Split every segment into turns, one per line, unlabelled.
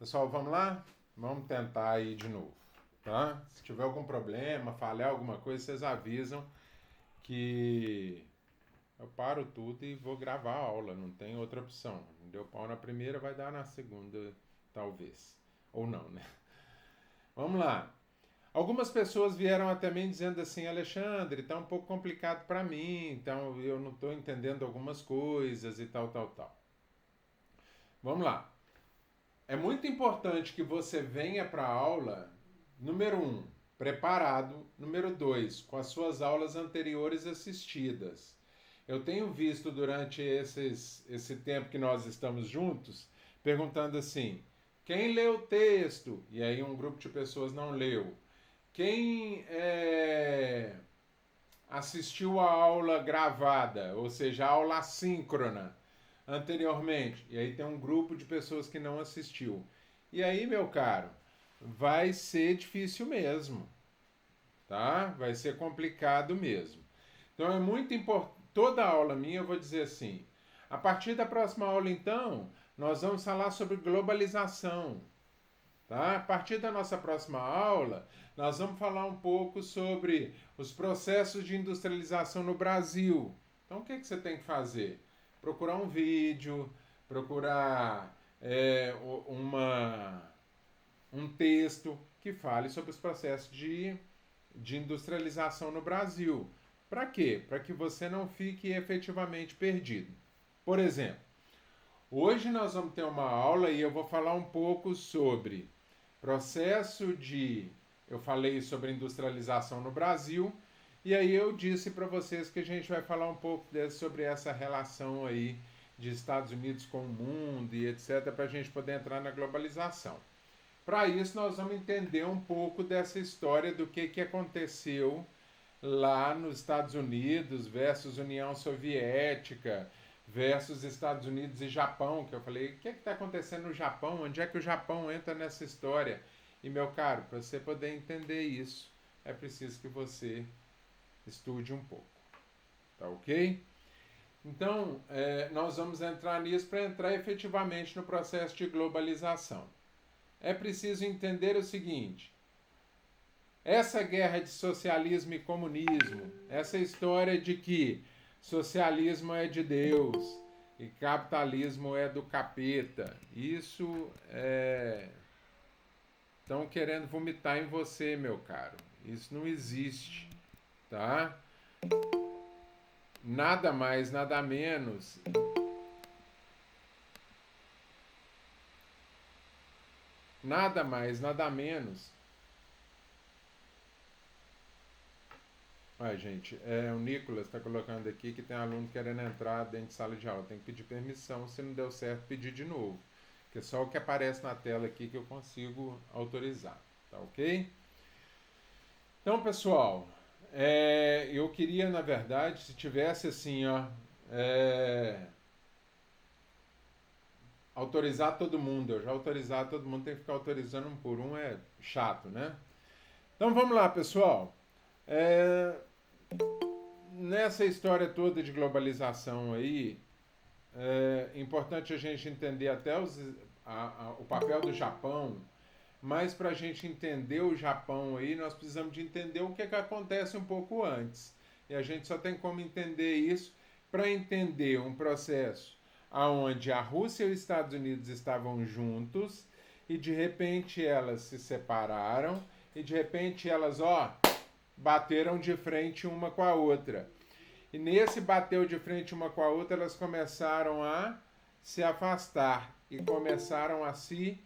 Pessoal, vamos lá? Vamos tentar aí de novo, tá? Se tiver algum problema, falhar alguma coisa, vocês avisam que eu paro tudo e vou gravar a aula, não tem outra opção. Não deu pau na primeira, vai dar na segunda, talvez. Ou não, né? Vamos lá. Algumas pessoas vieram até mim dizendo assim, Alexandre, está um pouco complicado para mim, então eu não estou entendendo algumas coisas e tal, tal, tal. Vamos lá. É muito importante que você venha para a aula, número um, preparado, número dois, com as suas aulas anteriores assistidas. Eu tenho visto durante esse tempo que nós estamos juntos, perguntando assim, quem leu o texto? E aí um grupo de pessoas não leu. Quem assistiu a aula gravada, ou seja, a aula assíncrona anteriormente, e aí tem um grupo de pessoas que não assistiu. E aí, meu caro, vai ser difícil mesmo, tá? Vai ser complicado mesmo. Então é muito importante, toda aula minha eu vou dizer assim, a partir da próxima aula então, nós vamos falar sobre globalização. Tá? A partir da nossa próxima aula, nós vamos falar um pouco sobre os processos de industrialização no Brasil. Então, o que você tem que fazer? Procurar um vídeo, procurar um texto que fale sobre os processos de industrialização no Brasil. Para quê? Para que você não fique efetivamente perdido. Por exemplo, hoje nós vamos ter uma aula e eu vou falar um pouco sobre processo de. Eu falei sobre industrialização no Brasil, e aí eu disse para vocês que a gente vai falar um pouco sobre essa relação aí de Estados Unidos com o mundo e etc., para a gente poder entrar na globalização. Para isso, nós vamos entender um pouco dessa história do que aconteceu lá nos Estados Unidos versus União Soviética versus Estados Unidos e Japão, que eu falei, o que está acontecendo no Japão? Onde é que o Japão entra nessa história? E, meu caro, para você poder entender isso, é preciso que você estude um pouco. Tá ok? Então, nós vamos entrar nisso para entrar efetivamente no processo de globalização. É preciso entender o seguinte, essa guerra de socialismo e comunismo, essa história de que socialismo é de Deus e capitalismo é do capeta, isso estão querendo vomitar em você, meu caro. Isso não existe, tá? Nada mais, nada menos. Nada mais, nada menos. Ai, gente, o Nicolas está colocando aqui que tem aluno querendo entrar dentro de sala de aula. Tem que pedir permissão. Se não deu certo, pedir de novo. Que é só o que aparece na tela aqui que eu consigo autorizar. Tá ok? Então, pessoal, eu queria, na verdade, se tivesse assim, ó, autorizar todo mundo. Eu já autorizar todo mundo, tem que ficar autorizando um por um, é chato, né? Então vamos lá, pessoal. Nessa história toda de globalização aí, é importante a gente entender até o papel do Japão, mas para a gente entender o Japão aí, nós precisamos de entender o que acontece um pouco antes. E a gente só tem como entender isso para entender um processo onde a Rússia e os Estados Unidos estavam juntos e de repente elas se separaram e de repente elas, bateram de frente uma com a outra. E nesse bateu de frente uma com a outra, elas começaram a se afastar e começaram a se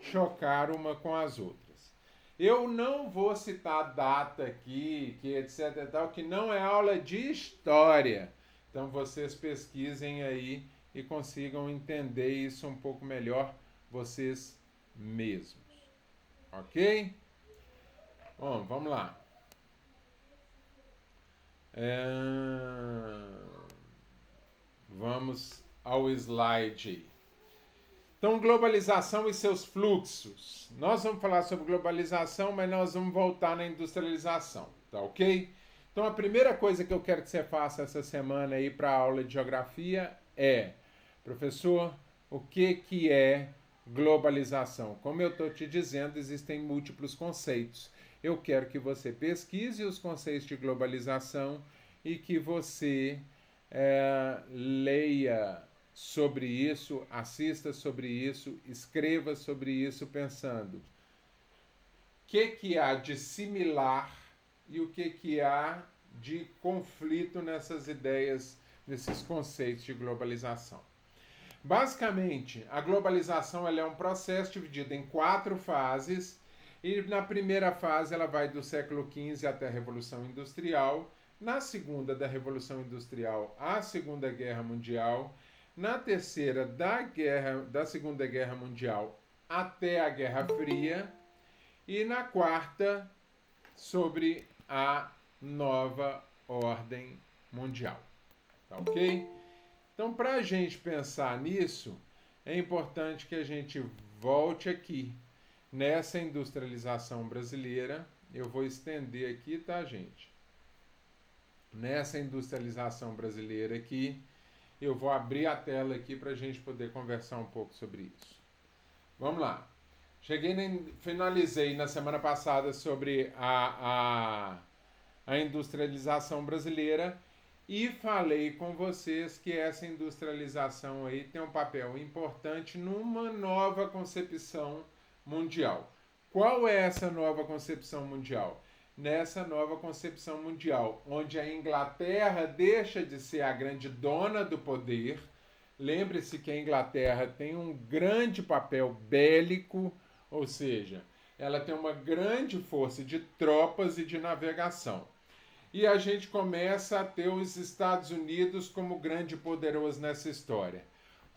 chocar uma com as outras. Eu não vou citar data aqui, que etc e tal, que não é aula de história. Então vocês pesquisem aí e consigam entender isso um pouco melhor vocês mesmos. Ok? Bom, vamos lá. Vamos ao slide. Então, globalização e seus fluxos. Nós vamos falar sobre globalização, mas nós vamos voltar na industrialização, tá ok? Então, a primeira coisa que eu quero que você faça essa semana aí para a aula de geografia é, professor, o que é globalização? Como eu estou te dizendo, existem múltiplos conceitos. Eu quero que você pesquise os conceitos de globalização e que você leia sobre isso, assista sobre isso, escreva sobre isso, pensando o que há de similar e o que há de conflito nessas ideias, nesses conceitos de globalização. Basicamente, a globalização ela é um processo dividido em 4 fases, e na primeira fase ela vai do século XV até a Revolução Industrial, na segunda da Revolução Industrial à Segunda Guerra Mundial, na terceira da Segunda Guerra Mundial até a Guerra Fria, e na quarta sobre a nova ordem mundial. Tá ok? Então, para a gente pensar nisso, é importante que a gente volte aqui nessa industrialização brasileira. Eu vou estender aqui, tá, gente? Nessa industrialização brasileira aqui, eu vou abrir a tela aqui para a gente poder conversar um pouco sobre isso. Vamos lá. Finalizei na semana passada sobre a industrialização brasileira e falei com vocês que essa industrialização aí tem um papel importante numa nova concepção mundial. Qual é essa nova concepção mundial? Nessa nova concepção mundial, onde a Inglaterra deixa de ser a grande dona do poder. Lembre-se que a Inglaterra tem um grande papel bélico, ou seja, ela tem uma grande força de tropas e de navegação. E a gente começa a ter os Estados Unidos como grande poderoso nessa história.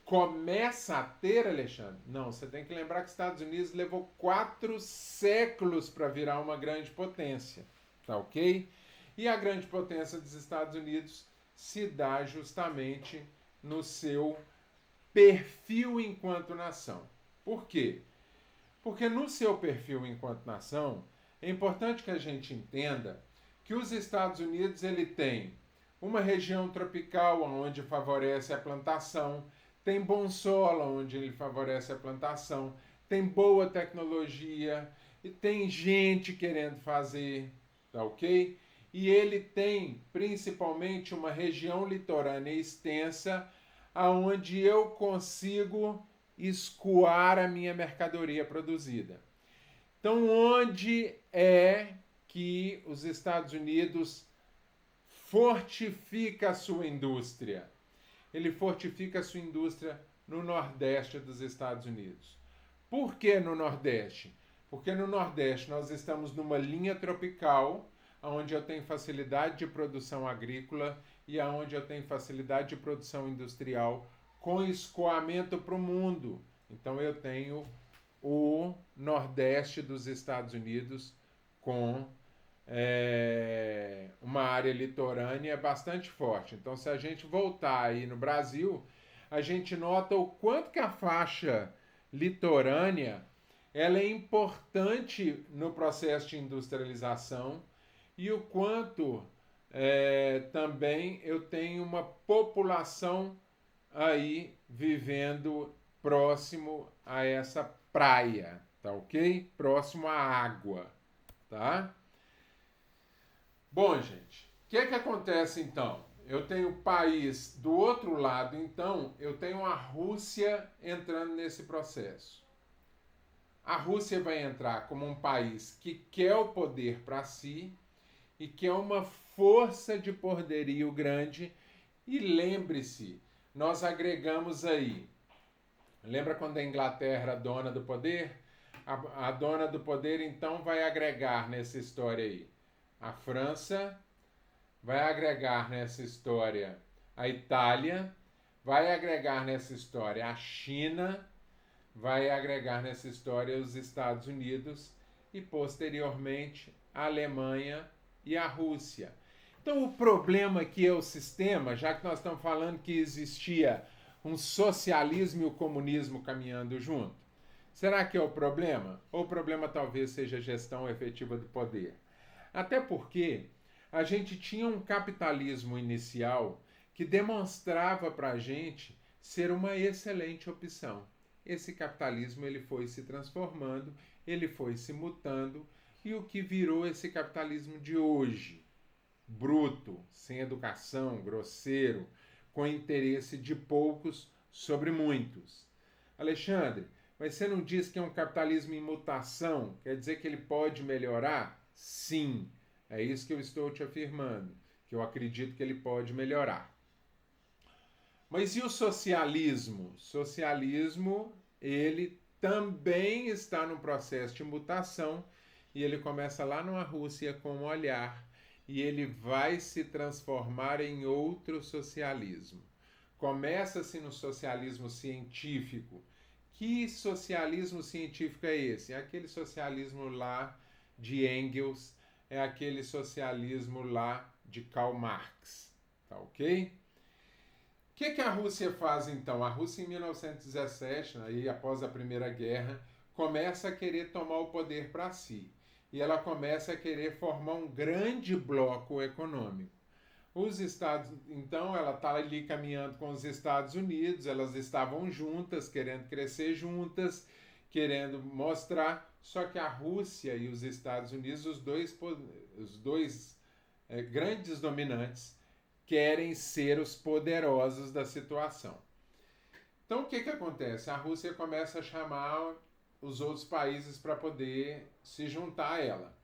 Começa a ter, Alexandre? Não, você tem que lembrar que os Estados Unidos levou 4 séculos para virar uma grande potência, tá ok? E a grande potência dos Estados Unidos se dá justamente no seu perfil enquanto nação. Por quê? Porque no seu perfil enquanto nação, é importante que a gente entenda que os Estados Unidos ele tem uma região tropical onde favorece a plantação, tem bom solo onde ele favorece a plantação, tem boa tecnologia, e tem gente querendo fazer, tá ok? E ele tem principalmente uma região litorânea extensa onde eu consigo escoar a minha mercadoria produzida. Então, onde é que os Estados Unidos fortifica a sua indústria? Ele fortifica a sua indústria no Nordeste dos Estados Unidos. Por que no Nordeste? Porque no Nordeste nós estamos numa linha tropical, onde eu tenho facilidade de produção agrícola e onde eu tenho facilidade de produção industrial com escoamento para o mundo. Então eu tenho o Nordeste dos Estados Unidos com uma área litorânea bastante forte. Então, se a gente voltar aí no Brasil, a gente nota o quanto que a faixa litorânea ela é importante no processo de industrialização e o quanto também eu tenho uma população aí vivendo próximo a essa praia, tá ok? Próximo à água, tá? Bom, gente, o que acontece então? Eu tenho o país do outro lado, então eu tenho a Rússia entrando nesse processo. A Rússia vai entrar como um país que quer o poder para si e que é uma força de poderio grande. E lembre-se, nós agregamos aí. Lembra quando a Inglaterra era dona do poder? A dona do poder então vai agregar nessa história aí a França, vai agregar nessa história a Itália, vai agregar nessa história a China, vai agregar nessa história os Estados Unidos e, posteriormente, a Alemanha e a Rússia. Então, o problema aqui é o sistema, já que nós estamos falando que existia um socialismo e o comunismo caminhando junto. Será que é o problema? Ou o problema talvez seja a gestão efetiva do poder? Até porque a gente tinha um capitalismo inicial que demonstrava para a gente ser uma excelente opção. esse capitalismo ele foi se transformando, ele foi se mutando, e o que virou esse capitalismo de hoje? Bruto, sem educação, grosseiro, com interesse de poucos sobre muitos. Alexandre, mas você não diz que é um capitalismo em mutação? Quer dizer que ele pode melhorar? Sim, é isso que eu estou te afirmando, que eu acredito que ele pode melhorar. Mas e o socialismo? Socialismo, ele também está num processo de mutação e ele começa lá na Rússia com um olhar e ele vai se transformar em outro socialismo. Começa-se no socialismo científico. Que socialismo científico é esse? É aquele socialismo lá de Engels, é aquele socialismo lá de Karl Marx. Tá ok? O que a Rússia faz então? A Rússia, em 1917, aí, após a Primeira Guerra, começa a querer tomar o poder para si. E ela começa a querer formar um grande bloco econômico. Os Estados, então, ela está ali caminhando com os Estados Unidos, elas estavam juntas, querendo crescer juntas, querendo mostrar, só que a Rússia e os Estados Unidos, os dois grandes dominantes, querem ser os poderosos da situação. Então, o que acontece? A Rússia começa a chamar os outros países para poder se juntar a ela.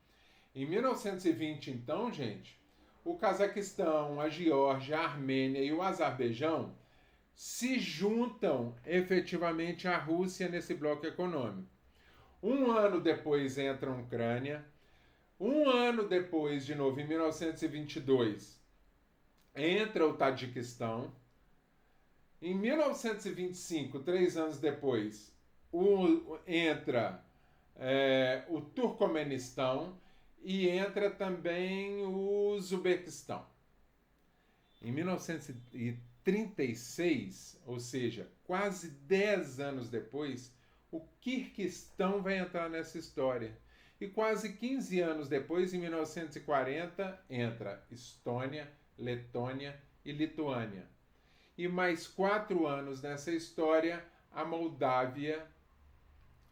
Em 1920, então, gente, o Cazaquistão, a Geórgia, a Armênia e o Azerbaijão se juntam efetivamente à Rússia nesse bloco econômico. Um ano depois entra a Ucrânia, um ano depois, de novo, em 1922, entra o Tajiquistão. Em 1925, 3 anos depois, entra o Turcomenistão e entra também o Uzbequistão. Em 1936, ou seja, quase 10 anos depois, o Quirguistão vai entrar nessa história. E quase 15 anos depois, em 1940, entra Estônia, Letônia e Lituânia. E mais 4 anos nessa história, a Moldávia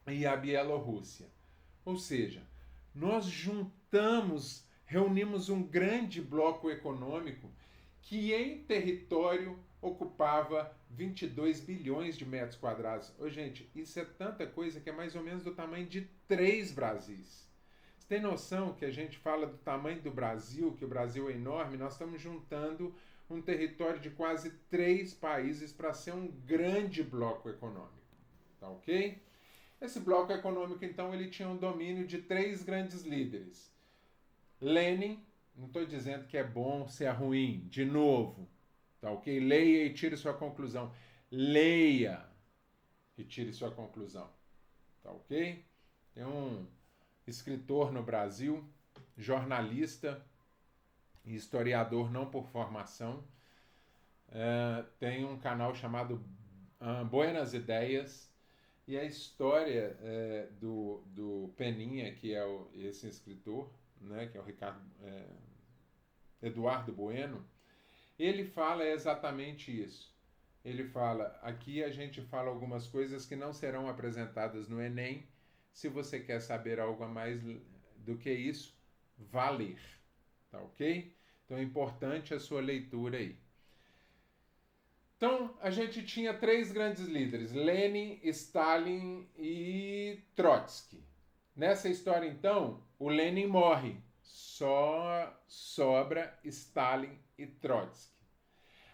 e a Bielorrússia. Ou seja, nós reunimos um grande bloco econômico que em território ocupava 22 bilhões de metros quadrados. Ô, gente, isso é tanta coisa que é mais ou menos do tamanho de 3 Brasis. Você tem noção que a gente fala do tamanho do Brasil, que o Brasil é enorme, nós estamos juntando um território de quase 3 países para ser um grande bloco econômico. Tá ok? Esse bloco econômico, então, ele tinha um domínio de 3 grandes líderes. Lenin, não estou dizendo que é bom se é ruim, de novo, tá ok? Leia e tire sua conclusão. Leia e tire sua conclusão, tá ok? Tem um escritor no Brasil, jornalista e historiador não por formação, tem um canal chamado Buenas Ideias, e a história do Peninha, que é esse escritor, né, que é o Eduardo Bueno, ele fala exatamente isso. Ele fala, aqui a gente fala algumas coisas que não serão apresentadas no Enem. Se você quer saber algo a mais do que isso, vá ler. Tá ok? Então é importante a sua leitura aí. Então, a gente tinha 3 grandes líderes, Lenin, Stalin e Trotsky. Nessa história, então, o Lenin morre, só sobra Stalin e Trotsky.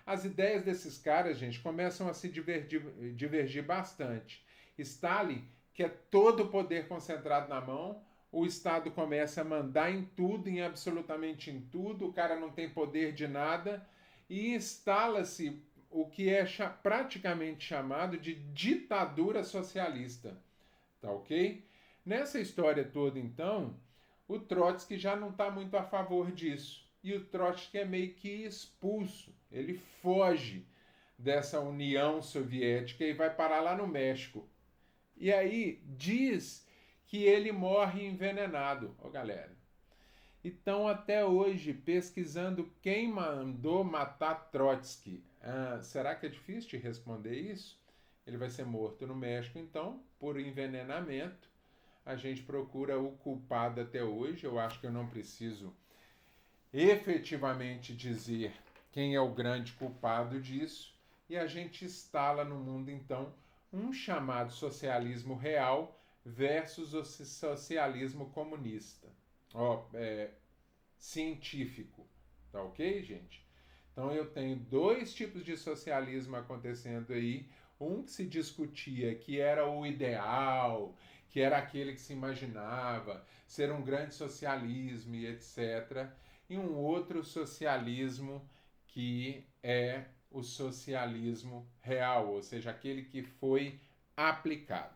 As ideias desses caras, gente, começam a se divergir bastante. Stalin quer todo o poder concentrado na mão, o Estado começa a mandar em tudo, em absolutamente em tudo, o cara não tem poder de nada, e instala-se o que é praticamente chamado de ditadura socialista. Tá ok? Nessa história toda, então, o Trotsky já não está muito a favor disso. E o Trotsky é meio que expulso. Ele foge dessa União Soviética e vai parar lá no México. E aí diz que ele morre envenenado. Ó, galera. Então, até hoje, pesquisando quem mandou matar Trotsky. Será que é difícil de responder isso? ele vai ser morto no México, então, por envenenamento. A gente procura o culpado até hoje. Eu acho que eu não preciso efetivamente dizer quem é o grande culpado disso. E a gente instala no mundo, então, um chamado socialismo real versus o socialismo comunista, científico. Tá ok, gente? Então eu tenho dois tipos de socialismo acontecendo aí. Um que se discutia que era o ideal, que era aquele que se imaginava ser um grande socialismo e etc. E um outro socialismo que é o socialismo real, ou seja, aquele que foi aplicado.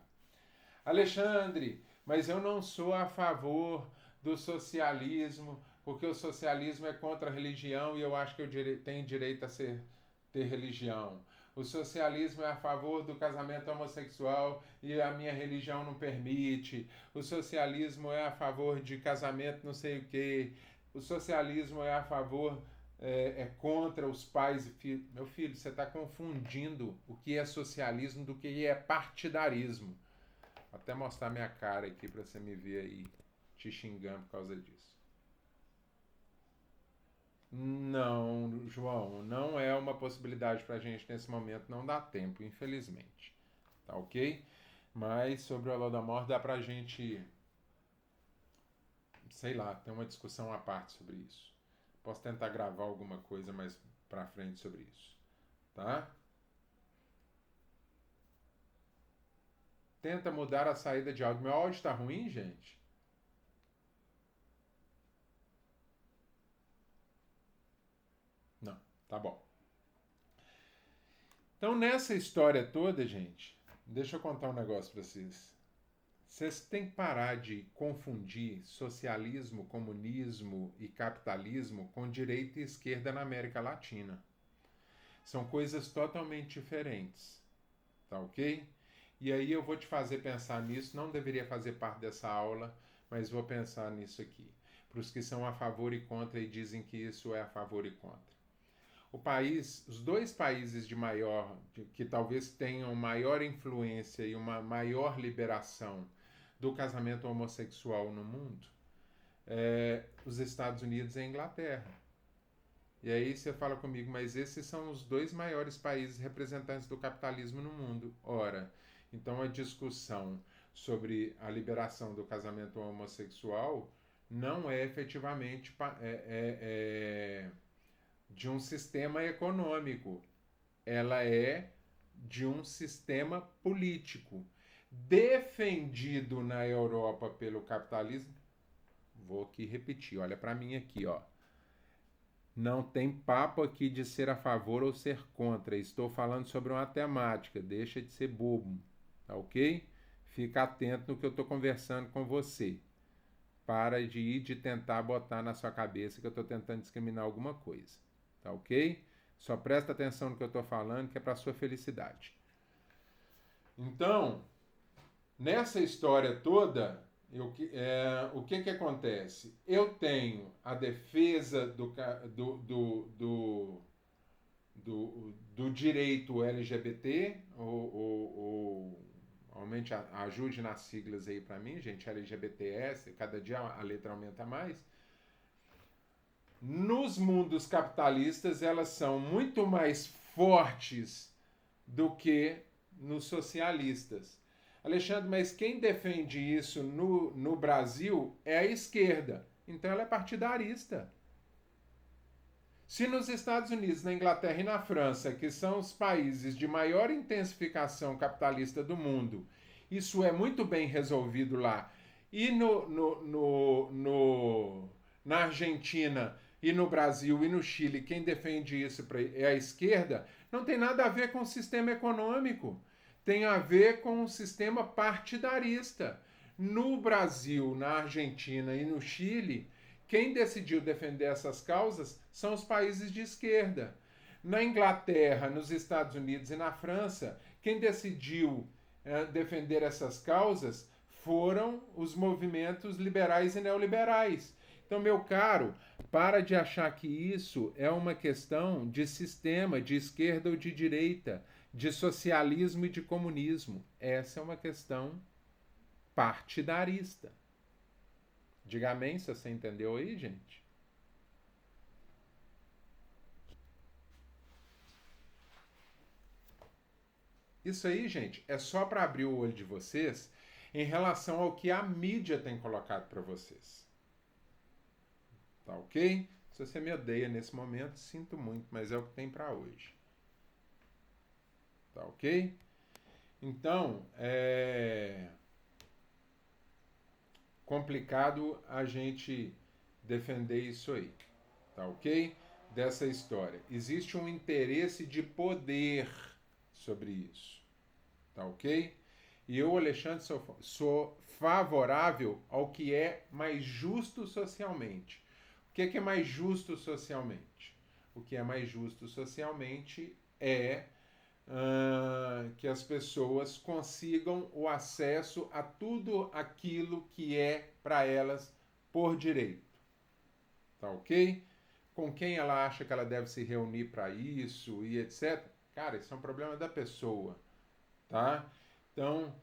Alexandre, mas eu não sou a favor do socialismo, porque o socialismo é contra a religião e eu acho que eu tenho direito a ter religião. O socialismo é a favor do casamento homossexual e a minha religião não permite. O socialismo é a favor de casamento não sei o quê. O socialismo é a favor, é contra os pais e filhos. Meu filho, você está confundindo o que é socialismo do que é partidarismo. Vou até mostrar minha cara aqui para você me ver aí te xingando por causa disso. Não, João, não é uma possibilidade para a gente nesse momento, não dá tempo, infelizmente. Tá ok? Mas sobre o Holodomor dá para a gente, sei lá, ter uma discussão à parte sobre isso. Posso tentar gravar alguma coisa mais para frente sobre isso, tá? Tenta mudar a saída de áudio. Meu áudio está ruim, gente? Não, tá bom. Então, nessa história toda, gente, deixa eu contar um negócio para vocês. Vocês têm que parar de confundir socialismo, comunismo e capitalismo com direita e esquerda na América Latina. São coisas totalmente diferentes, tá ok? E aí eu vou te fazer pensar nisso, não deveria fazer parte dessa aula, mas vou pensar nisso aqui. Para os que são a favor e contra e dizem que isso é a favor e contra. Os dois países que talvez tenham maior influência e uma maior liberação do casamento homossexual no mundo, os Estados Unidos e a Inglaterra. E aí você fala comigo, mas esses são os dois maiores países representantes do capitalismo no mundo. Ora, então a discussão sobre a liberação do casamento homossexual não é efetivamente de um sistema econômico, ela é de um sistema político defendido na Europa pelo capitalismo. Vou aqui repetir, olha para mim aqui, ó. Não tem papo aqui de ser a favor ou ser contra. Estou falando sobre uma temática, deixa de ser bobo, tá ok? Fica atento no que eu estou conversando com você. Para de tentar botar na sua cabeça que eu estou tentando discriminar alguma coisa. Tá ok? Só presta atenção no que eu estou falando, que é para a sua felicidade. Então, nessa história toda, o que acontece? Eu tenho a defesa do direito LGBT, aumente, ajude nas siglas aí para mim, gente, LGBTS, cada dia a letra aumenta mais. Nos mundos capitalistas, elas são muito mais fortes do que nos socialistas. Alexandre, mas quem defende isso no Brasil é a esquerda. Então ela é partidarista. Se nos Estados Unidos, na Inglaterra e na França, que são os países de maior intensificação capitalista do mundo, isso é muito bem resolvido lá, e na Argentina e no Brasil e no Chile, quem defende isso é a esquerda, não tem nada a ver com o sistema econômico, tem a ver com o sistema partidarista. No Brasil, na Argentina e no Chile, quem decidiu defender essas causas são os países de esquerda. Na Inglaterra, nos Estados Unidos e na França, quem decidiu defender essas causas foram os movimentos liberais e neoliberais. Então, meu caro, para de achar que isso é uma questão de sistema, de esquerda ou de direita. de socialismo e de comunismo. Essa é uma questão partidarista. Diga amém se você entendeu aí, gente. Isso aí, gente, é só para abrir o olho de vocês em relação ao que a mídia tem colocado para vocês. Tá ok? Se você me odeia nesse momento, sinto muito, mas é o que tem para hoje. Tá ok? Então, é complicado a gente defender isso aí. Tá ok? Dessa história. Existe um interesse de poder sobre isso. Tá ok? E eu, Alexandre, sou favorável ao que é mais justo socialmente. O que é mais justo socialmente? O que é mais justo socialmente é que as pessoas consigam o acesso a tudo aquilo que é para elas por direito. Tá ok? Com quem ela acha que ela deve se reunir para isso e etc. Cara, isso é um problema da pessoa. Tá? Então,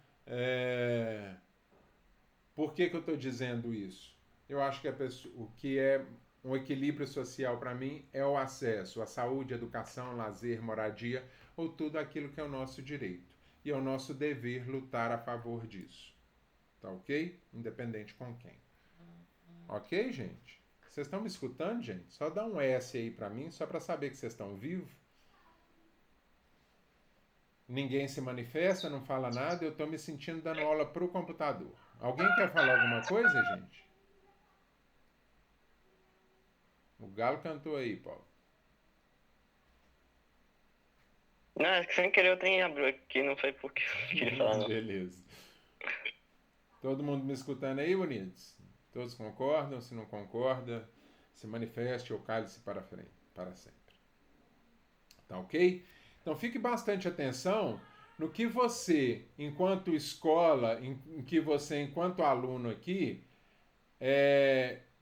por que eu estou dizendo isso? Eu acho que o que é um equilíbrio social para mim é o acesso à saúde, educação, lazer, moradia, ou tudo aquilo que é o nosso direito. E é o nosso dever lutar a favor disso. Tá ok? Independente com quem. Ok, gente? Vocês estão me escutando, gente? Só dá um S aí para mim, só para saber que vocês estão vivos. Ninguém se manifesta, não fala nada, eu estou me sentindo dando aula para o computador. Alguém quer falar alguma coisa, gente? O galo cantou aí, Paulo.
Não, sem querer eu tenho abriu aqui, não foi porque eu queria falar, não.
Beleza. Todo mundo me escutando aí, bonitos? Todos concordam? Se não concorda, se manifeste ou cale-se para frente, para sempre. Tá ok? Então fique bastante atenção no que você, enquanto escola, em que você, enquanto aluno aqui,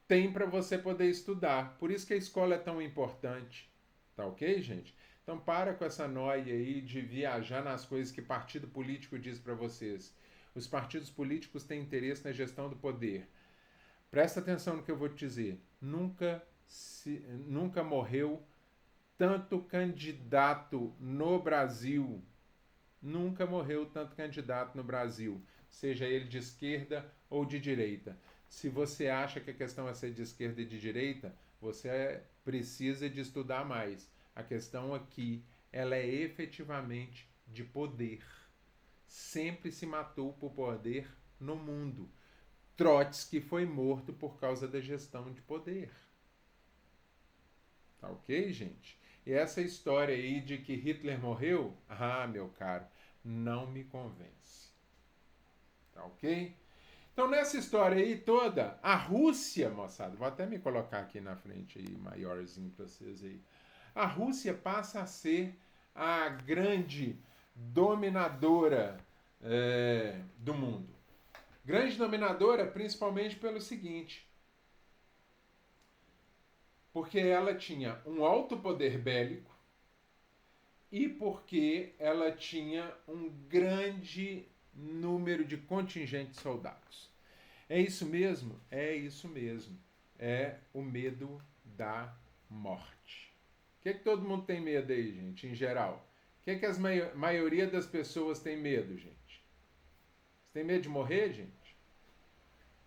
tem para você poder estudar. Por isso que a escola é tão importante. Tá ok, gente? Então para com essa noia aí de viajar nas coisas que partido político diz para vocês. Os partidos políticos têm interesse na gestão do poder. Presta atenção no que eu vou te dizer. Nunca morreu tanto candidato no Brasil. Nunca morreu tanto candidato no Brasil, seja ele de esquerda ou de direita. Se você acha que a questão é ser de esquerda e de direita, você precisa de estudar mais. A questão aqui, ela é efetivamente de poder. Sempre se matou por poder no mundo. Trotsky foi morto por causa da gestão de poder. Tá ok, gente? E essa história aí de que Hitler morreu, meu caro, não me convence. Tá ok? Então, nessa história aí toda, a Rússia, moçada, vou até me colocar aqui na frente aí, maiorzinho para vocês aí. A Rússia passa a ser a grande dominadora do mundo. Grande dominadora principalmente pelo seguinte: porque ela tinha um alto poder bélico e porque ela tinha um grande número de contingente de soldados. É isso mesmo? É isso mesmo. É o medo da morte. O que todo mundo tem medo aí, gente, em geral? O que a maioria das pessoas tem medo, gente? Você tem medo de morrer, gente?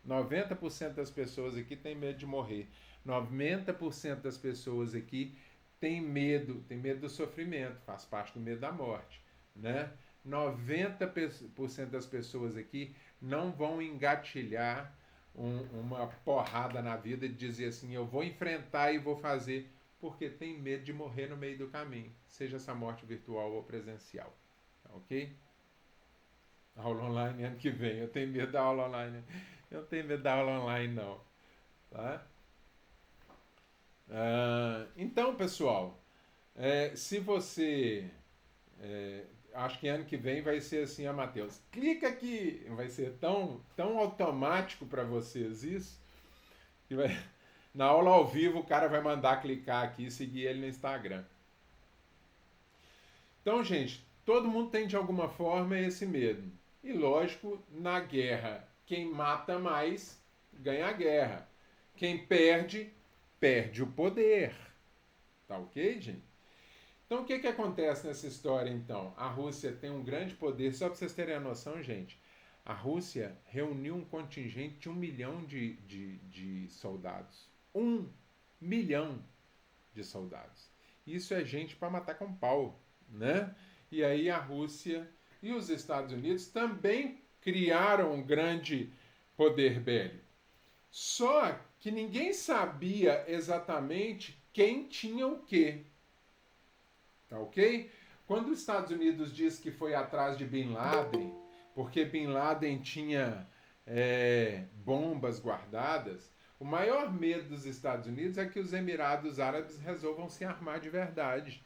90% das pessoas aqui tem medo de morrer. 90% das pessoas aqui tem medo do sofrimento, faz parte do medo da morte, né? 90% das pessoas aqui não vão engatilhar uma porrada na vida de dizer assim, eu vou enfrentar e vou fazer, porque tem medo de morrer no meio do caminho, seja essa morte virtual ou presencial, ok? Aula online ano que vem, eu tenho medo da aula online, eu não tenho medo da aula online não, tá? Então, pessoal, se você... acho que ano que vem vai ser assim, Matheus, clica aqui, vai ser tão automático para vocês isso, que na aula ao vivo o cara vai mandar clicar aqui e seguir ele no Instagram. Então, gente, Todo mundo tem de alguma forma esse medo. E lógico, na guerra, quem mata mais ganha a guerra. Quem perde, perde o poder. Tá ok, gente? Então o que acontece nessa história então? A Rússia tem um grande poder, só para vocês terem a noção, gente. A Rússia reuniu um contingente de 1 milhão de soldados. 1 milhão de soldados. Isso é gente para matar com pau, né? E aí a Rússia e os Estados Unidos também criaram um grande poder bélico. Só que ninguém sabia exatamente quem tinha o quê. Tá ok? Quando os Estados Unidos diz que foi atrás de Bin Laden, porque Bin Laden tinha bombas guardadas, o maior medo dos Estados Unidos é que os Emirados Árabes resolvam se armar de verdade.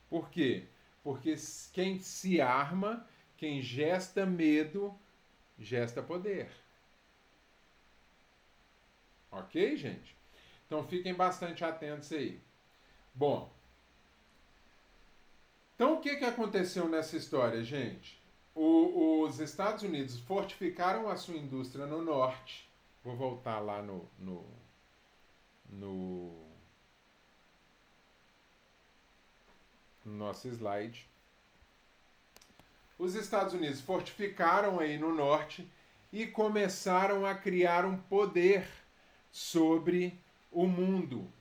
Por quê? Porque quem se arma, quem gesta medo, gesta poder. Ok, gente? Então fiquem bastante atentos aí. Bom, então o que aconteceu nessa história, gente? Os Estados Unidos fortificaram a sua indústria no norte. Vou voltar lá no nosso slide. Os Estados Unidos fortificaram aí no norte e começaram a criar um poder sobre o mundo,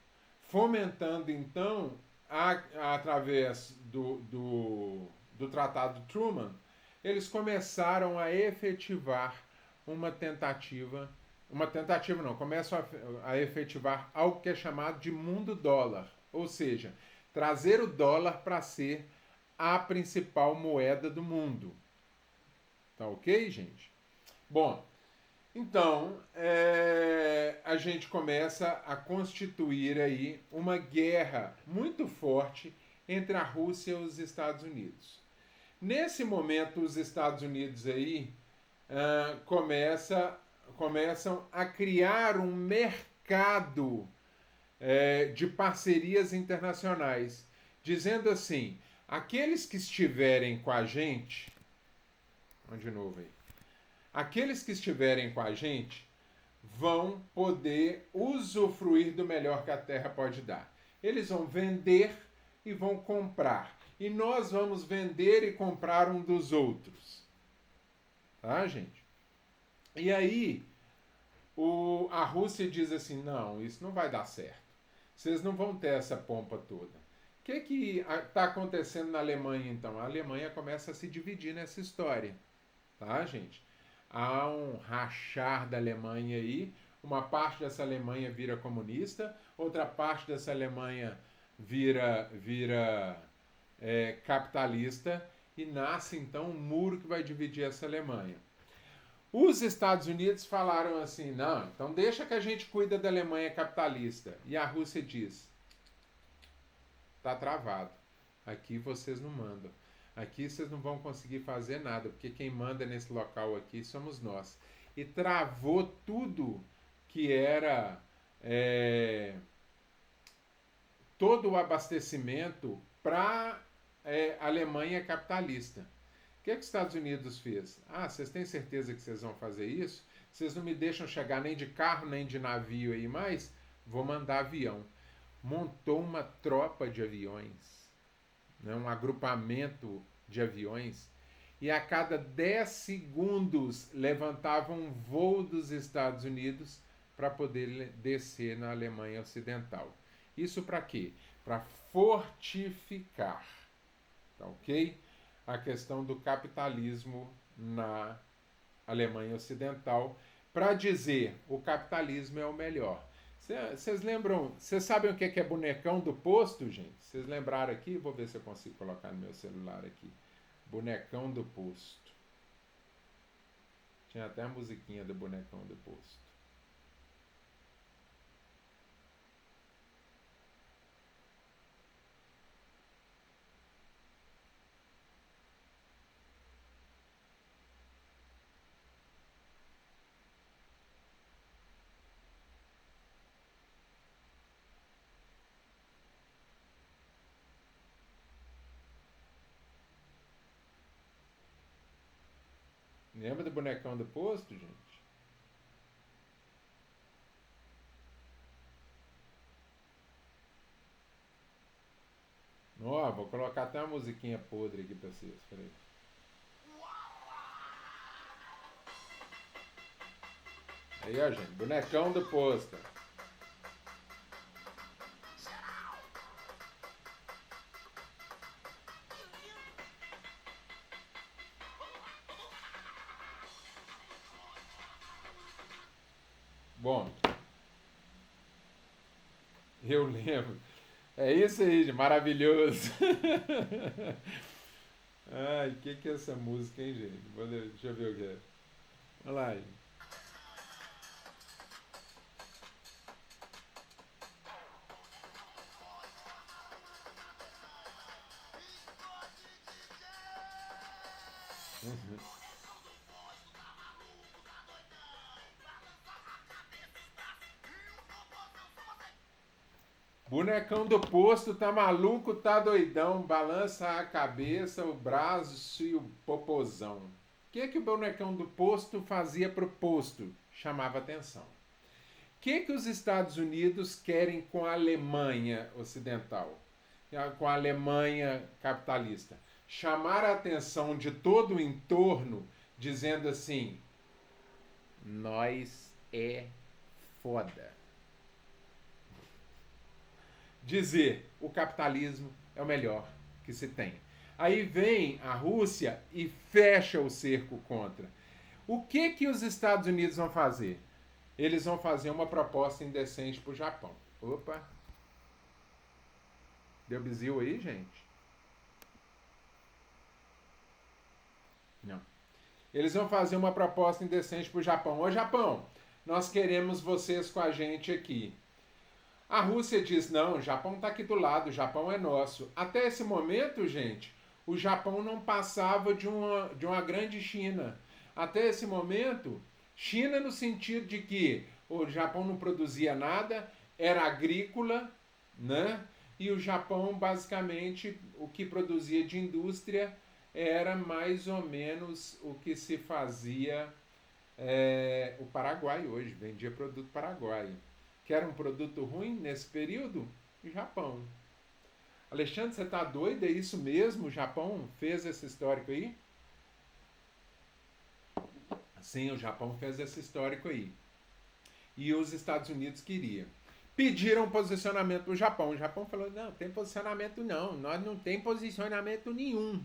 fomentando então, através do Tratado Truman, eles começaram a efetivar começam a efetivar algo que é chamado de mundo dólar, ou seja, trazer o dólar para ser a principal moeda do mundo. Tá ok, gente? Bom, então a gente começa a constituir aí uma guerra muito forte entre a Rússia e os Estados Unidos. Nesse momento, os Estados Unidos aí começam a criar um mercado de parcerias internacionais, dizendo assim, aqueles que estiverem com a gente, vamos de novo aí, aqueles que estiverem com a gente vão poder usufruir do melhor que a Terra pode dar. Eles vão vender e vão comprar. E nós vamos vender e comprar um dos outros. Tá, gente? E aí, a Rússia diz assim, não, isso não vai dar certo. Vocês não vão ter essa pompa toda. O que está acontecendo na Alemanha, então? A Alemanha começa a se dividir nessa história. Tá, gente? Há um rachar da Alemanha aí. Uma parte dessa Alemanha vira comunista, outra parte dessa Alemanha vira capitalista e nasce então um muro que vai dividir essa Alemanha. Os Estados Unidos falaram assim, não, então deixa que a gente cuida da Alemanha capitalista. E a Rússia diz, tá travado, aqui vocês não mandam. Aqui vocês não vão conseguir fazer nada, porque quem manda nesse local aqui somos nós. E travou tudo que era todo o abastecimento para a Alemanha capitalista. O que os Estados Unidos fez? Ah, vocês têm certeza que vocês vão fazer isso? Vocês não me deixam chegar nem de carro, nem de navio aí mais? Vou mandar avião. Montou uma tropa de aviões, né, um agrupamento de aviões, e a cada 10 segundos levantava um voo dos Estados Unidos para poder descer na Alemanha Ocidental. Isso para quê? Para fortificar, tá ok? A questão do capitalismo na Alemanha Ocidental, para dizer o capitalismo é o melhor. Vocês lembram? Vocês sabem o que é bonecão do posto, gente? Vocês lembraram aqui? Vou ver se eu consigo colocar no meu celular aqui. Bonecão do posto. Tinha até a musiquinha do bonecão do posto. Lembra do bonecão do posto, gente? Ó, vou colocar até uma musiquinha podre aqui pra vocês. Peraí. Aí, ó, gente. Bonecão do posto. Bom, eu lembro. É isso aí, gente. Maravilhoso. Ai, o que é essa música, hein, gente? Deixa eu ver o que é. Olha lá, gente. Bonecão do posto tá maluco, tá doidão, balança a cabeça, o braço e o popozão. O que o bonecão do posto fazia pro posto? Chamava atenção. O que os Estados Unidos querem com a Alemanha ocidental? Com a Alemanha capitalista? Chamar a atenção de todo o entorno, dizendo assim: nós é foda. Dizer o capitalismo é o melhor que se tem. Aí vem a Rússia e fecha o cerco contra. O que os Estados Unidos vão fazer? Eles vão fazer uma proposta indecente para o Japão. Opa! Deu bizil aí, gente? Não. Eles vão fazer uma proposta indecente para o Japão. Ô Japão, nós queremos vocês com a gente aqui. A Rússia diz, não, o Japão está aqui do lado, o Japão é nosso. Até esse momento, gente, o Japão não passava de uma grande China. Até esse momento, China no sentido de que o Japão não produzia nada, era agrícola, né? E o Japão, basicamente, o que produzia de indústria era mais ou menos o que se fazia o Paraguai hoje, vendia produto paraguaio. Que era um produto ruim nesse período? O Japão. Alexandre, você tá doido? É isso mesmo? O Japão fez esse histórico aí? Sim, o Japão fez esse histórico aí. E os Estados Unidos queriam. Pediram posicionamento para o Japão. O Japão falou, não, tem posicionamento não. Nós não tem posicionamento nenhum.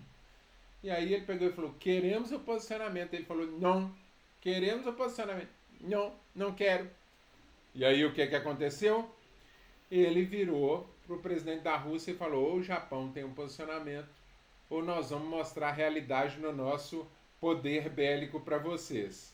E aí ele pegou e falou, queremos o posicionamento. Ele falou, não, queremos o posicionamento. Não, não quero. E aí o que aconteceu? Ele virou para o presidente da Rússia e falou, ou o Japão tem um posicionamento, ou nós vamos mostrar a realidade no nosso poder bélico para vocês.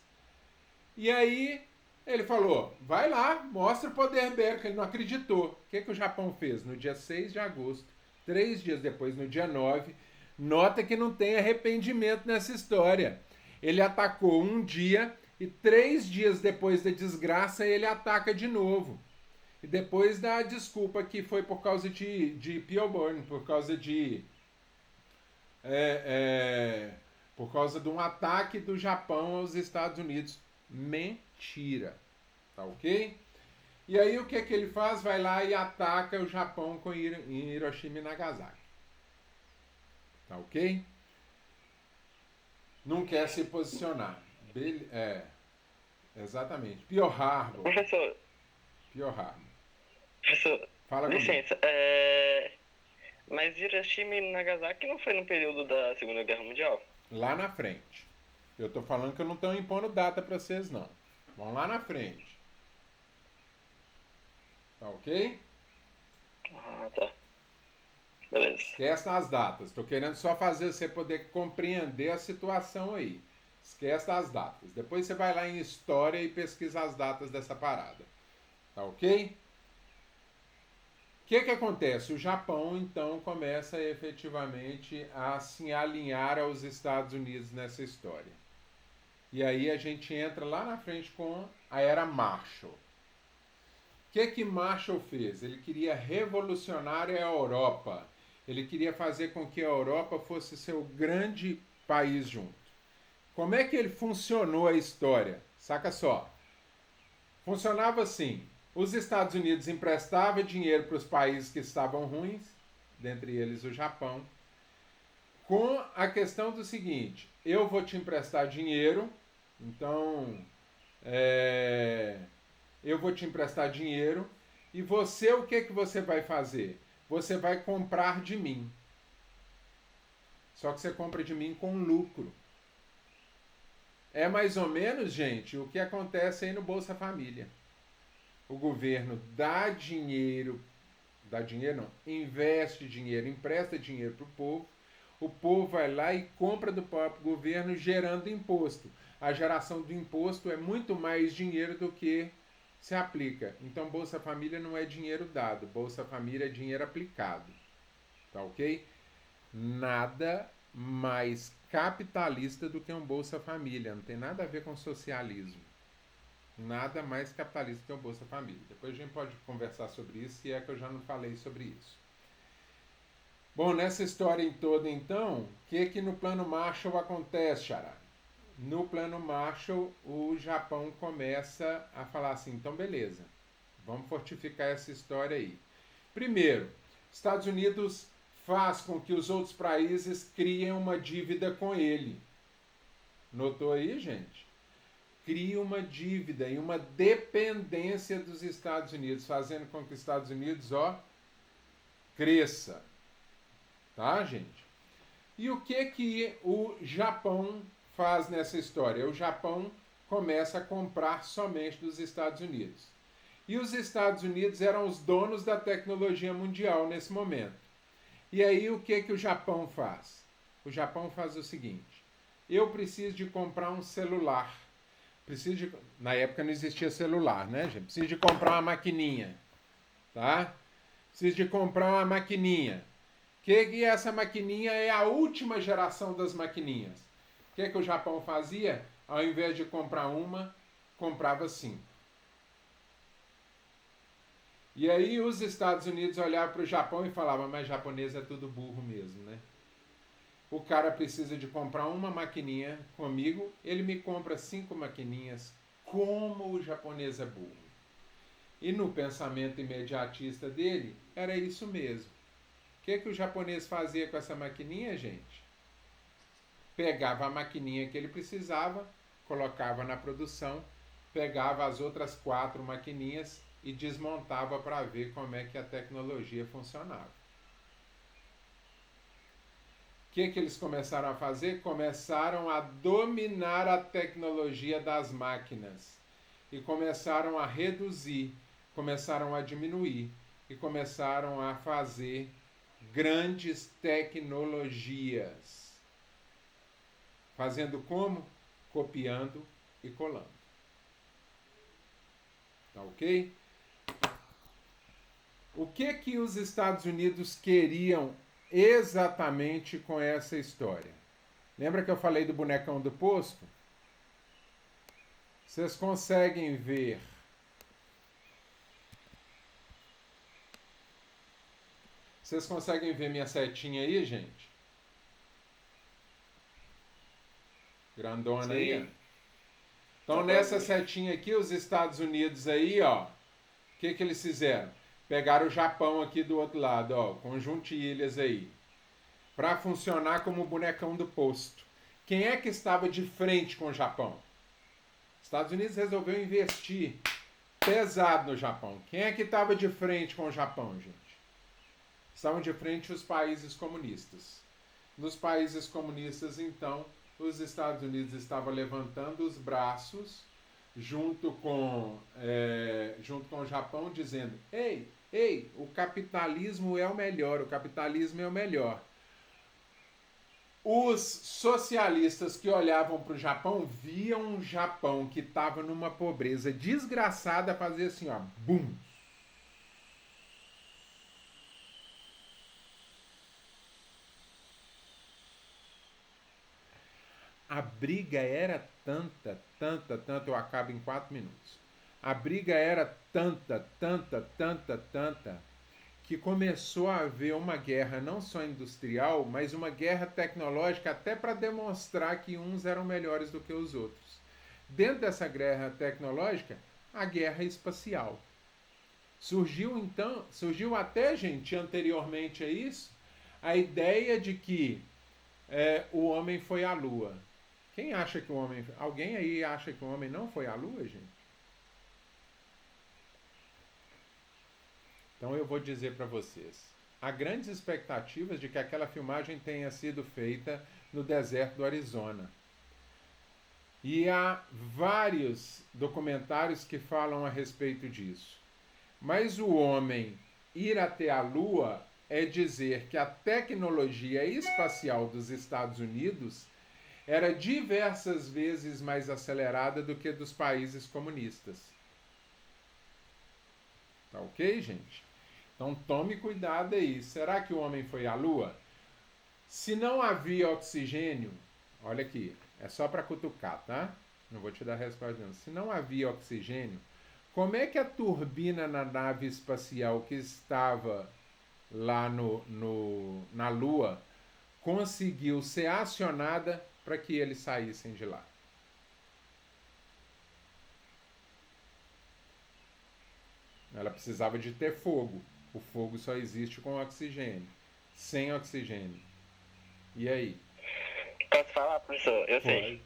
E aí ele falou, vai lá, mostra o poder bélico. Ele não acreditou. O que o Japão fez? No dia 6 de agosto, 3 dias depois, no dia 9, nota que não tem arrependimento nessa história. Ele atacou um dia e 3 dias depois da desgraça ele ataca de novo. E depois dá a desculpa que foi por causa de Pearl Harbor, por causa de por causa de um ataque do Japão aos Estados Unidos. Mentira. Tá ok? E aí o que ele faz? Vai lá e ataca o Japão com Hiroshima e Nagasaki. Tá ok? Não quer se posicionar. Exatamente. Pearl Harbor.
Professor.
Pearl Harbor.
Professor,
fala
licença. Mas Hiroshima e Nagasaki não foi no período da Segunda Guerra Mundial?
Lá na frente. Eu tô falando que eu não estou impondo data para vocês, não. Vão lá na frente. Tá ok?
Ah, tá. Beleza.
Esquece as datas. Estou querendo só fazer você poder compreender a situação aí. Esquece as datas. Depois você vai lá em história e pesquisa as datas dessa parada. Tá ok? O que acontece? O Japão, então, começa efetivamente a se alinhar aos Estados Unidos nessa história. E aí a gente entra lá na frente com a Era Marshall. O que Marshall fez? Ele queria revolucionar a Europa. Ele queria fazer com que a Europa fosse seu grande país junto. Como é que ele funcionou a história? Saca só. Funcionava assim. Os Estados Unidos emprestavam dinheiro para os países que estavam ruins, dentre eles o Japão, com a questão do seguinte: eu vou te emprestar dinheiro, então eu vou te emprestar dinheiro e você, o que você vai fazer? Você vai comprar de mim. Só que você compra de mim com lucro. É mais ou menos, gente, o que acontece aí no Bolsa Família. O governo dá dinheiro não, investe dinheiro, empresta dinheiro para o povo vai lá e compra do próprio governo gerando imposto. A geração do imposto é muito mais dinheiro do que se aplica. Então Bolsa Família não é dinheiro dado, Bolsa Família é dinheiro aplicado. Tá ok? Nada mais capitalista do que um Bolsa Família, não tem nada a ver com socialismo. Nada mais capitalista que o Bolsa Família. Depois a gente pode conversar sobre isso, se é que eu já não falei sobre isso. Bom, nessa história em toda, então, o que no plano Marshall acontece, Xará? No plano Marshall, o Japão começa a falar assim, então beleza, vamos fortificar essa história aí. Primeiro, Estados Unidos faz com que os outros países criem uma dívida com ele. Notou aí, gente? Cria uma dívida e uma dependência dos Estados Unidos, fazendo com que os Estados Unidos, cresça. Tá, gente? E o que o Japão faz nessa história? O Japão começa a comprar somente dos Estados Unidos. E os Estados Unidos eram os donos da tecnologia mundial nesse momento. E aí o que o Japão faz? O Japão faz o seguinte: eu preciso de comprar um celular. Na época não existia celular, né, gente? Preciso de comprar uma maquininha, tá? Preciso de comprar uma maquininha. Que essa maquininha é a última geração das maquininhas. O que o Japão fazia? Ao invés de comprar uma, comprava 5. E aí os Estados Unidos olhavam para o Japão e falavam, mas japonês é tudo burro mesmo, né? O cara precisa de comprar uma maquininha comigo, ele me compra 5 maquininhas. Como o japonês é burro. E no pensamento imediatista dele, era isso mesmo. O que o japonês fazia com essa maquininha, gente? Pegava a maquininha que ele precisava, colocava na produção, pegava as outras 4 maquininhas e desmontava para ver como é que a tecnologia funcionava. O que eles começaram a fazer? Começaram a dominar a tecnologia das máquinas e começaram a reduzir, começaram a diminuir e começaram a fazer grandes tecnologias. Fazendo como? Copiando e colando. Tá ok? O que os Estados Unidos queriam exatamente com essa história? Lembra que eu falei do bonecão do posto? Vocês conseguem ver minha setinha aí, gente? Grandona aí. Então, nessa setinha aqui, os Estados Unidos aí, o que eles fizeram? Pegaram o Japão aqui do outro lado, com juntilhas aí, para funcionar como o bonecão do posto. Quem é que estava de frente com o Japão? Estados Unidos resolveu investir pesado no Japão. Quem é que estava de frente com o Japão, gente? Estavam de frente os países comunistas. Nos países comunistas, então, os Estados Unidos estavam levantando os braços junto com o Japão, dizendo, ei, o capitalismo é o melhor, o capitalismo é o melhor. Os socialistas que olhavam para o Japão viam um Japão que estava numa pobreza desgraçada fazer assim, bum. A briga era tanta, eu acabo em 4 minutos. A briga era tanta, que começou a haver uma guerra não só industrial, mas uma guerra tecnológica até para demonstrar que uns eram melhores do que os outros. Dentro dessa guerra tecnológica, a guerra espacial. Surgiu até, gente, anteriormente a isso, a ideia de que o homem foi à Lua. Quem acha que o homem... Alguém aí acha que o homem não foi à Lua, gente? Então eu vou dizer para vocês. Há grandes expectativas de que aquela filmagem tenha sido feita no deserto do Arizona. E há vários documentários que falam a respeito disso. Mas o homem ir até a Lua é dizer que a tecnologia espacial dos Estados Unidos era diversas vezes mais acelerada do que dos países comunistas. Tá ok, gente? Então tome cuidado aí. Será que o homem foi à Lua? Se não havia oxigênio, olha aqui, é só para cutucar, tá? Não vou te dar a resposta não. Se não havia oxigênio, como é que a turbina na nave espacial que estava lá na Lua conseguiu ser acionada para que eles saíssem de lá? Ela precisava de ter fogo. O fogo só existe com oxigênio. Sem oxigênio. E aí?
Posso falar, professor? Eu sei.
Pode.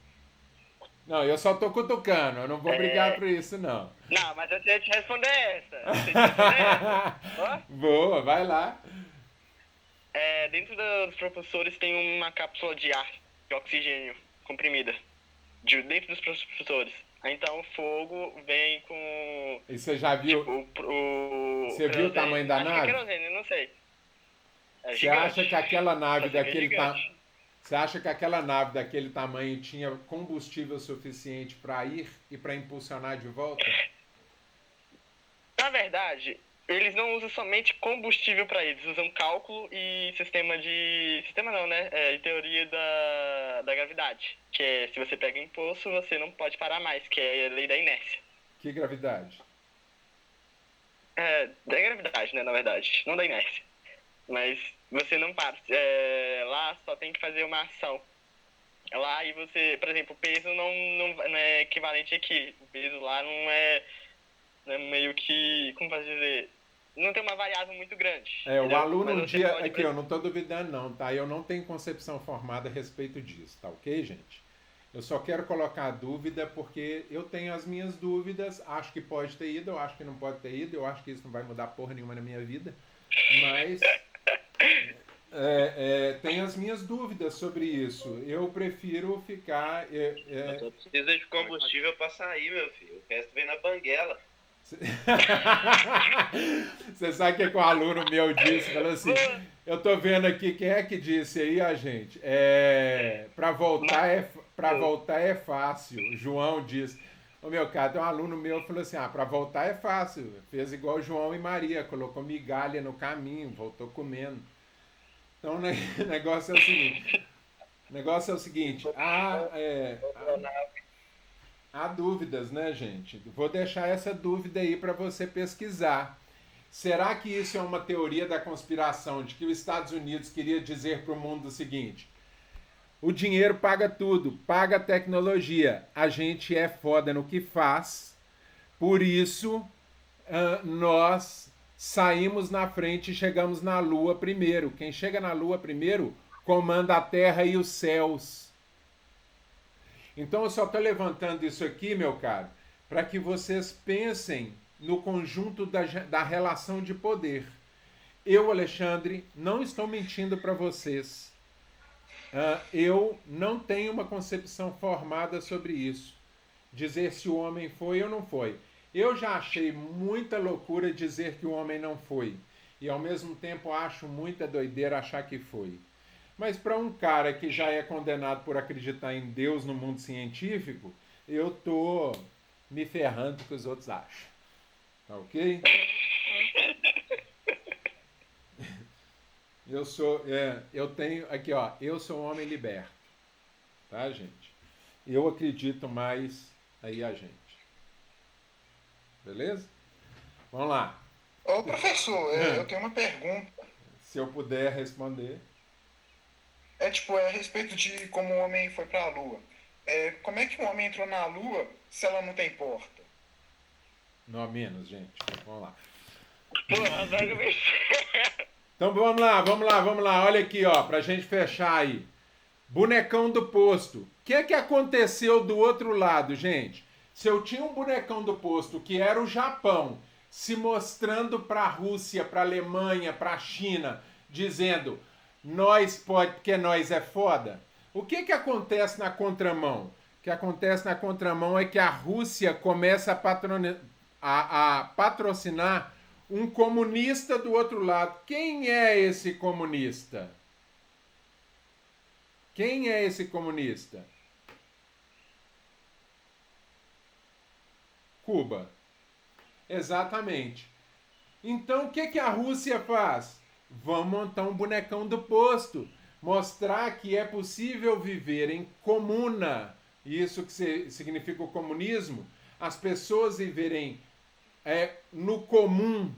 Não, eu só tô cutucando. Eu não vou brigar por isso, não.
Não, mas eu sei te responder essa. Eu sei te responder essa. Ó.
Boa, vai lá.
Dentro dos propulsores tem uma cápsula de ar, de oxigênio comprimida. Dentro dos propulsores. Então o fogo vem com...
E você já viu?
Tipo,
Você viu o tamanho da nave?
É querosene, eu não sei.
Você acha que aquela nave daquele
tamanho...
Você acha que aquela nave daquele tamanho tinha combustível suficiente para ir e para impulsionar de volta?
Na verdade, eles não usam somente combustível para eles, usam cálculo e sistema não, né? E teoria da gravidade. Que é, se você pega impulso, você não pode parar mais, que é a lei da inércia.
Que gravidade?
Da gravidade, né, na verdade. Não da inércia. Mas você não para. Lá só tem que fazer uma ação. Lá e você, por exemplo, o peso não é equivalente aqui. O peso lá não é meio que, como posso dizer, não tem uma variável muito grande.
O aluno um dia, aqui eu não estou duvidando não, tá? Eu não tenho concepção formada a respeito disso, tá ok, gente? Eu só quero colocar a dúvida porque eu tenho as minhas dúvidas, acho que pode ter ido, eu acho que não pode ter ido, eu acho que isso não vai mudar porra nenhuma na minha vida, mas tenho as minhas dúvidas sobre isso. Eu prefiro ficar...
Só precisa de combustível para sair, meu filho. O resto vem na banguela.
Você sabe o que o aluno meu disse? Falou assim, eu tô vendo aqui, quem é que disse aí, a gente? Para voltar é fácil. O João disse. Ô meu cara, tem um aluno meu que falou assim, para voltar é fácil. Fez igual João e Maria, colocou migalha no caminho, voltou comendo. Então o negócio é o seguinte, há dúvidas, né, gente? Vou deixar essa dúvida aí para você pesquisar. Será que isso é uma teoria da conspiração de que os Estados Unidos queria dizer para o mundo o seguinte: o dinheiro paga tudo, paga a tecnologia, a gente é foda no que faz, por isso nós saímos na frente e chegamos na Lua primeiro. Quem chega na Lua primeiro comanda a Terra e os céus. Então eu só estou levantando isso aqui, meu caro, para que vocês pensem no conjunto da relação de poder. Eu, Alexandre, não estou mentindo para vocês. Eu não tenho uma concepção formada sobre isso. Dizer se o homem foi ou não foi. Eu já achei muita loucura dizer que o homem não foi. E ao mesmo tempo acho muita doideira achar que foi. Mas para um cara que já é condenado por acreditar em Deus no mundo científico, eu tô me ferrando com o que os outros acham. Tá ok? Eu tenho, aqui ó, eu sou um homem liberto. Tá, gente? Eu acredito mais aí a gente. Beleza? Vamos lá.
Ô, professor, eu tenho uma pergunta.
Se eu puder responder.
É a respeito de como o homem foi para a Lua. Como é que um homem entrou na Lua se ela não tem porta?
Não, menos, gente. Vamos lá.
Pô, azar me...
Então vamos lá. Olha aqui, ó, pra gente fechar aí. Bonecão do posto. O que aconteceu do outro lado, gente? Se eu tinha um bonecão do posto que era o Japão se mostrando para a Rússia, para a Alemanha, para a China, dizendo nós pode porque nós é foda. O que acontece na contramão? O que acontece na contramão é que a Rússia começa a patrocinar um comunista do outro lado. Quem é esse comunista? Quem é esse comunista? Cuba. Exatamente. Então, o que a Rússia faz? Vamos montar um bonecão do posto. Mostrar que é possível viver em comuna. Isso que significa o comunismo. As pessoas viverem no comum.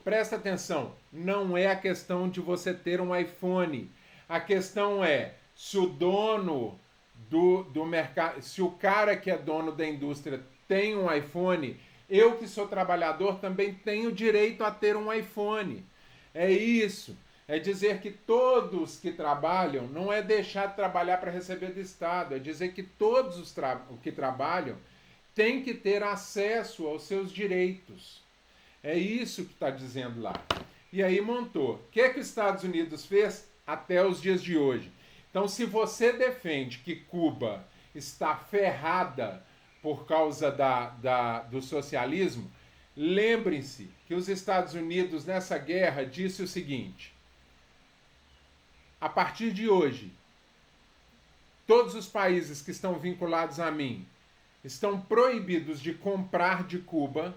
Presta atenção. Não é a questão de você ter um iPhone. A questão é se o dono do mercado, se o cara que é dono da indústria tem um iPhone, eu que sou trabalhador também tenho direito a ter um iPhone. É isso. É dizer que todos que trabalham, não é deixar de trabalhar para receber do Estado, é dizer que todos os que trabalham têm que ter acesso aos seus direitos. É isso que está dizendo lá. E aí montou. O que os Estados Unidos fez até os dias de hoje? Então, se você defende que Cuba está ferrada por causa do socialismo, lembrem-se que os Estados Unidos, nessa guerra, disse o seguinte: a partir de hoje, todos os países que estão vinculados a mim estão proibidos de comprar de Cuba,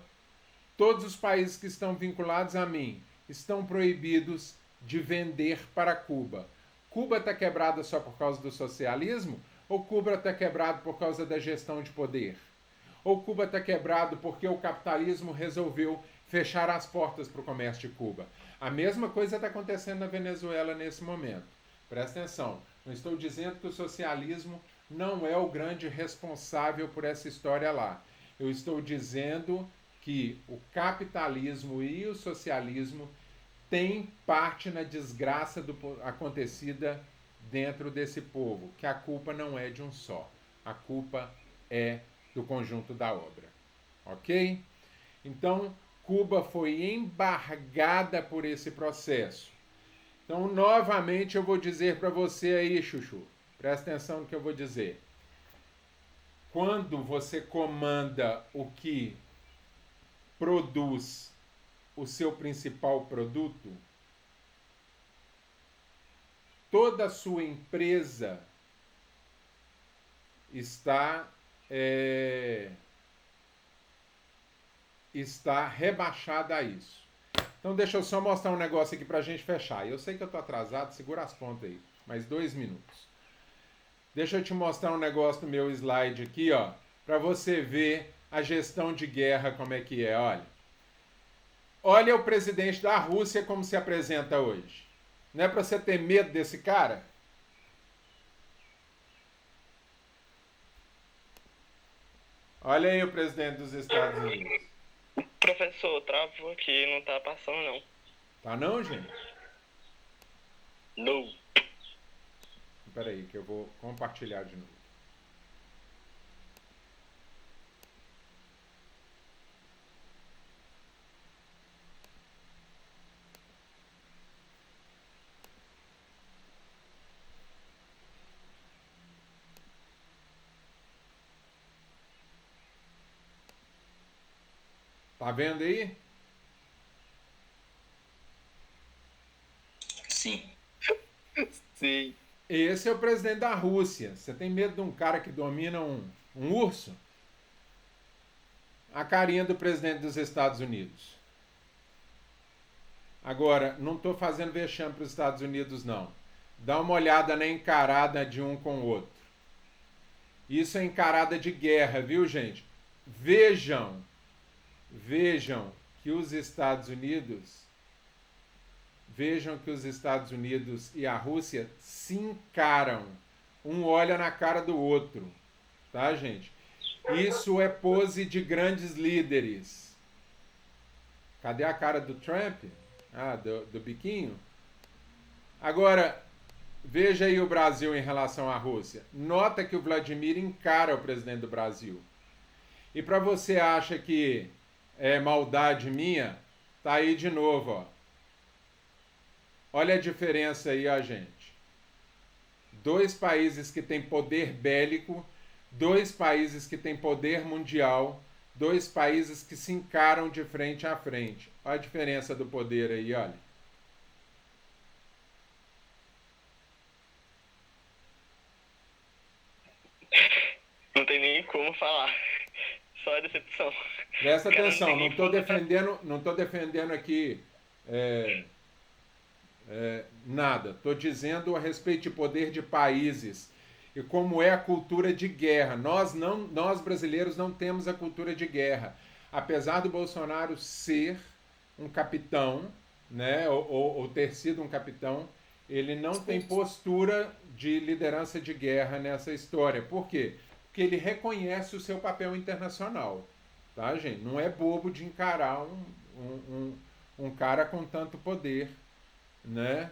todos os países que estão vinculados a mim estão proibidos de vender para Cuba. Cuba está quebrada só por causa do socialismo? Ou Cuba está quebrado por causa da gestão de poder? Ou Cuba está quebrado porque o capitalismo resolveu fechar as portas para o comércio de Cuba? A mesma coisa está acontecendo na Venezuela nesse momento. Presta atenção, não estou dizendo que o socialismo não é o grande responsável por essa história lá. Eu estou dizendo que o capitalismo e o socialismo têm parte na desgraça acontecida dentro desse povo, que a culpa não é de um só. A culpa é do conjunto da obra. Ok? Então, Cuba foi embargada por esse processo. Então, novamente, eu vou dizer para você aí, Chuchu, presta atenção no que eu vou dizer. Quando você comanda o que produz o seu principal produto, toda a sua empresa está rebaixada a isso. Então deixa eu só mostrar um negócio aqui pra gente fechar. Eu sei que eu tô atrasado, segura as pontas aí. Mais 2 minutos. Deixa eu te mostrar um negócio no meu slide aqui, ó, pra você ver a gestão de guerra como é que é, olha. Olha o presidente da Rússia como se apresenta hoje. Não é pra você ter medo desse cara? Olha aí o presidente dos Estados Unidos.
Professor, travou aqui, não tá passando não.
Tá não, gente?
Não.
Espera aí que eu vou compartilhar de novo. Tá vendo aí?
Sim.
Sim.
Esse é o presidente da Rússia. Você tem medo de um cara que domina um urso? A carinha do presidente dos Estados Unidos. Agora, não estou fazendo vexame para os Estados Unidos, não. Dá uma olhada na encarada de um com o outro. Isso é encarada de guerra, viu, gente? Vejam que que os Estados Unidos, vejam que os Estados Unidos e a Rússia se encaram. Um olha na cara do outro, tá, gente? Isso é pose de grandes líderes. Cadê a cara do Trump? Ah, do biquinho? Agora, veja aí o Brasil em relação à Rússia. Nota que o Vladimir encara o presidente do Brasil. E para você acha que é maldade minha, tá aí de novo, ó. Olha a diferença aí, ó, gente. Dois países que têm poder bélico, dois países que têm poder mundial, dois países que se encaram de frente a frente. Olha a diferença do poder aí, olha.
Não tem nem como falar. Só decepção.
Presta
Cara,
atenção,
não
não tô defendendo aqui nada. Estou dizendo a respeito de poder de países e como é a cultura de guerra. Nós brasileiros não temos a cultura de guerra. Apesar do Bolsonaro ser um capitão, né, ou ter sido um capitão, ele não tem postura de liderança de guerra nessa história. Por quê? Porque ele reconhece o seu papel internacional. Tá, gente? Não é bobo de encarar um cara com tanto poder, né,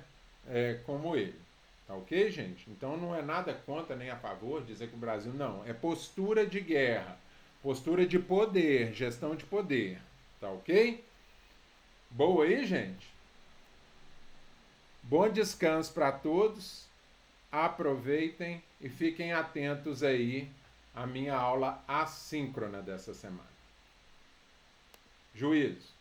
como ele. Tá ok, gente? Então não é nada contra nem a favor dizer que o Brasil não. É postura de guerra, postura de poder, gestão de poder. Tá ok? Boa aí, gente? Bom descanso para todos. Aproveitem e fiquem atentos aí à minha aula assíncrona dessa semana. Juízo.